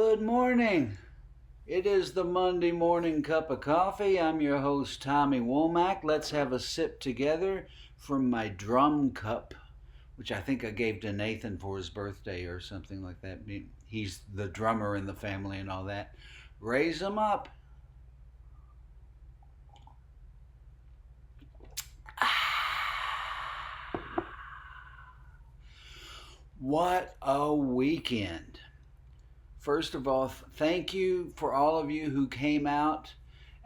Good morning. It is the Monday morning cup of coffee. I'm your host, Tommy Womack. Let's have a sip together from my drum cup, which I think I gave to Nathan for his birthday or something like that. He's the drummer in the family and all that. Raise him up. What a weekend. First of all, thank you for all of you who came out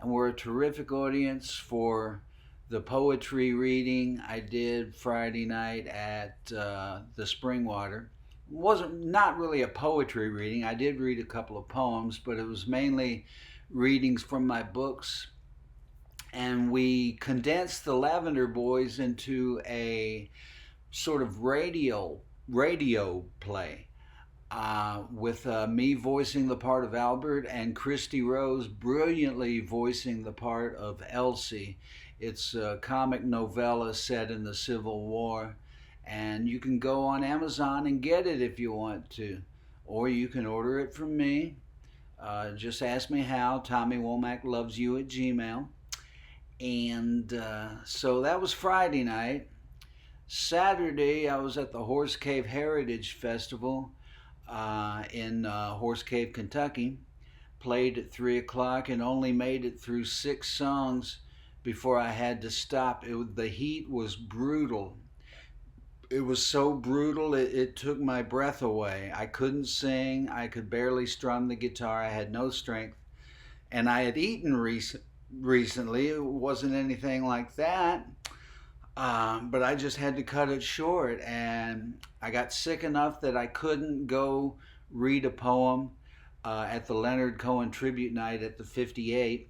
and were a terrific audience for the poetry reading I did Friday night at the Springwater. It wasn't not really a poetry reading. I did read a couple of poems, but it was mainly readings from my books. And we condensed the Lavender Boys into a sort of radio play with me voicing the part of Albert and Christy Rose brilliantly voicing the part of Elsie. It's a comic novella set in the Civil War, and you can go on Amazon and get it if you want to, or you can order it from me. Just ask me how. Tommy Womack loves you at Gmail. And so that was Friday night. Saturday, I was at the Horse Cave Heritage Festival in Horse Cave, Kentucky. Played at 3 o'clock and only made it through 6 songs before I had to stop. The heat was brutal. It was so brutal, it took my breath away. I couldn't sing. I could barely strum the guitar. I had no strength. And I had eaten recently. It wasn't anything like that. But I just had to cut it short, and I got sick enough that I couldn't go read a poem at the Leonard Cohen tribute night at the 58.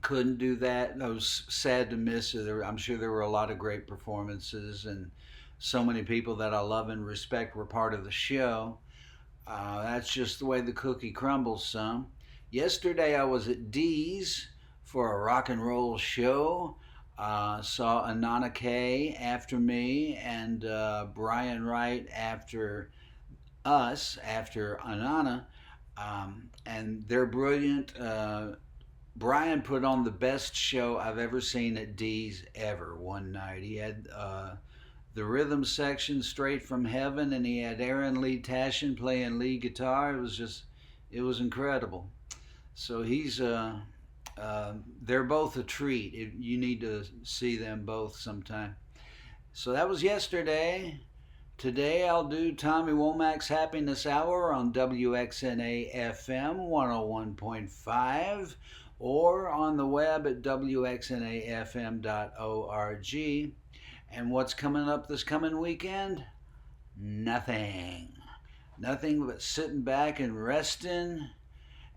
Couldn't do that. I was sad to miss it. I'm sure there were a lot of great performances, and so many people that I love and respect were part of the show. That's just the way the cookie crumbles some. Yesterday I was at Dee's for a rock and roll show. Saw Anana Kay after me and Brian Wright after us, after Anana. And they're brilliant. Brian put on the best show I've ever seen at Dee's ever one night. He had the rhythm section straight from heaven, and he had Aaron Lee Tashin playing lead guitar. It was incredible. So they're both a treat. You need to see them both sometime. So that was yesterday. Today I'll do Tommy Womack's Happiness Hour on WXNA FM 101.5 or on the web at wxnafm.org. And what's coming up this coming weekend? Nothing. Nothing but sitting back and resting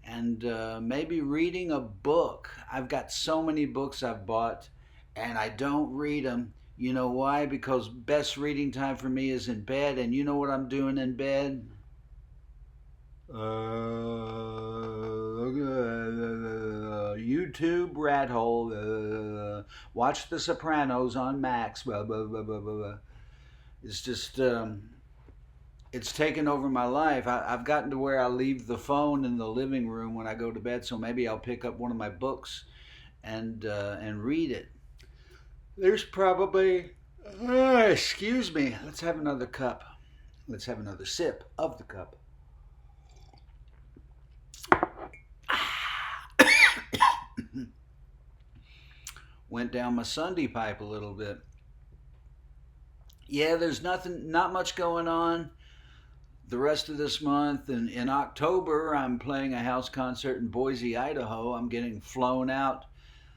and maybe reading a book. I've got so many books I've bought and I don't read them. You know why? Because best reading time for me is in bed, and you know what I'm doing in bed? YouTube rat hole. Watch The Sopranos on Max. Blah, blah, blah, blah, blah. It's just it's taken over my life. I've gotten to where I leave the phone in the living room when I go to bed, so maybe I'll pick up one of my books and read it. There's probably, excuse me, let's have another cup. Let's have another sip of the cup. Went down my Sunday pipe a little bit. Yeah, there's not much going on the rest of this month. And in October, I'm playing a house concert in Boise, Idaho. I'm getting flown out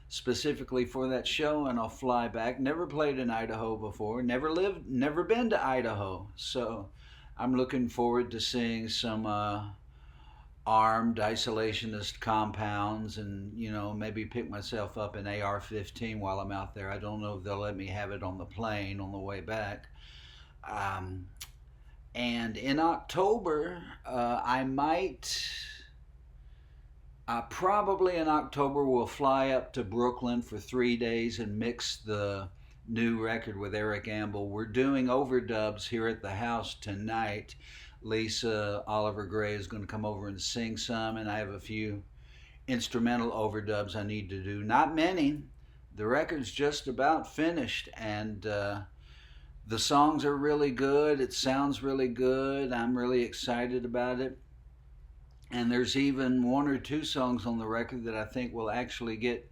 specifically for that show, and I'll fly back. Never played in Idaho before. Never been to Idaho. So I'm looking forward to seeing some armed isolationist compounds, and maybe pick myself up an AR-15 while I'm out there. I don't know if they'll let me have it on the plane on the way back. And in October, probably in October, we'll fly up to Brooklyn for 3 days and mix the new record with Eric Ambel. We're doing overdubs here at the house tonight. Lisa Oliver Gray is going to come over and sing some, and I have a few instrumental overdubs I need to do. Not many. The record's just about finished, and the songs are really good. It sounds really good. I'm really excited about it. And there's even one or two songs on the record that I think will actually get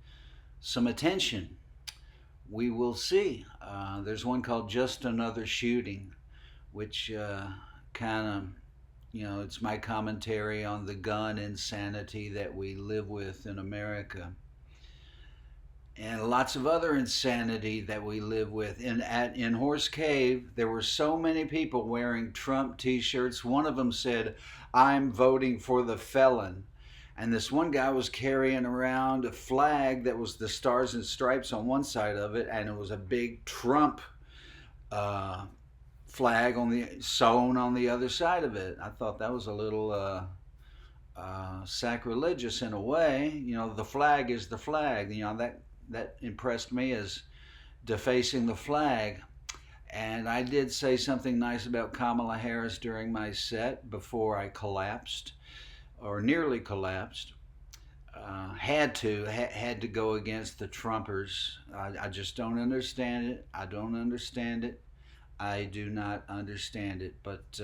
some attention. We will see. There's one called Just Another Shooting, which kind of, it's my commentary on the gun insanity that we live with in America. And lots of other insanity that we live with. In Horse Cave, there were so many people wearing Trump t-shirts. One of them said, "I'm voting for the felon." And this one guy was carrying around a flag that was the Stars and Stripes on one side of it, and it was a big Trump flag sewn on the other side of it. I thought that was a little sacrilegious in a way. The flag is the flag. That impressed me as defacing the flag. And I did say something nice about Kamala Harris during my set before I collapsed, or nearly collapsed. Had to go against the Trumpers. I just don't understand it. I don't understand it. I do not understand it. But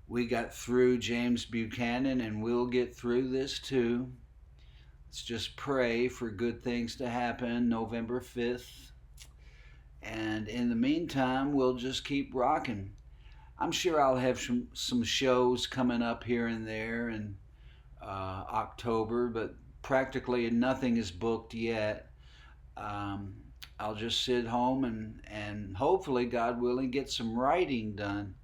we got through James Buchanan, and we'll get through this too. Let's just pray for good things to happen November 5th. And in the meantime, we'll just keep rocking. I'm sure I'll have some shows coming up here and there in October, but practically nothing is booked yet. I'll just sit home and hopefully, God willing, get some writing done.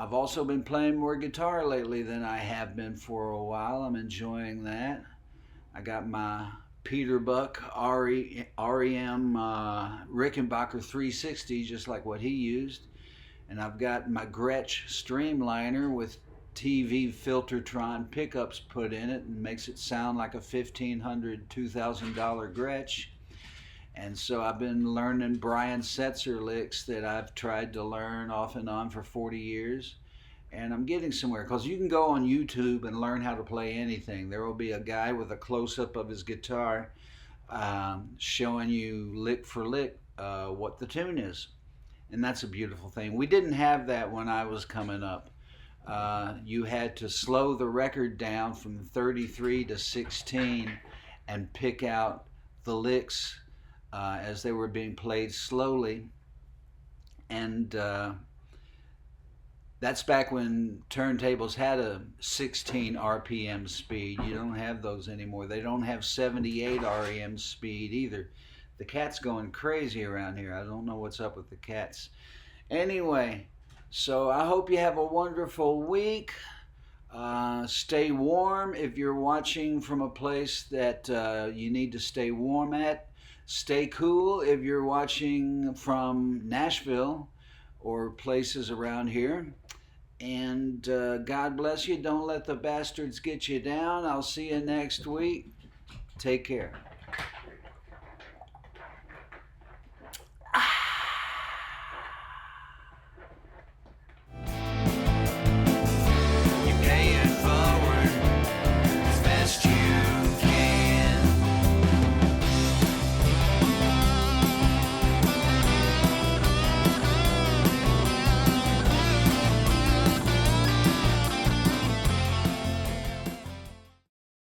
I've also been playing more guitar lately than I have been for a while. I'm enjoying that. I got my Peter Buck REM Rickenbacker 360, just like what he used. And I've got my Gretsch Streamliner with TV Filtertron pickups put in it, and makes it sound like a $1,500, $2,000 Gretsch. And so I've been learning Brian Setzer licks that I've tried to learn off and on for 40 years. And I'm getting somewhere, because you can go on YouTube and learn how to play anything. There will be a guy with a close-up of his guitar showing you lick for lick what the tune is. And that's a beautiful thing. We didn't have that when I was coming up. You had to slow the record down from 33 to 16 and pick out the licks as they were being played slowly. And that's back when turntables had a 16 RPM speed. You don't have those anymore. They don't have 78 RPM speed either. The cat's going crazy around here. I don't know what's up with the cats. Anyway, so I hope you have a wonderful week. Stay warm if you're watching from a place that you need to stay warm at. Stay cool if you're watching from Nashville or places around here. And God bless you. Don't let the bastards get you down. I'll see you next week. Take care.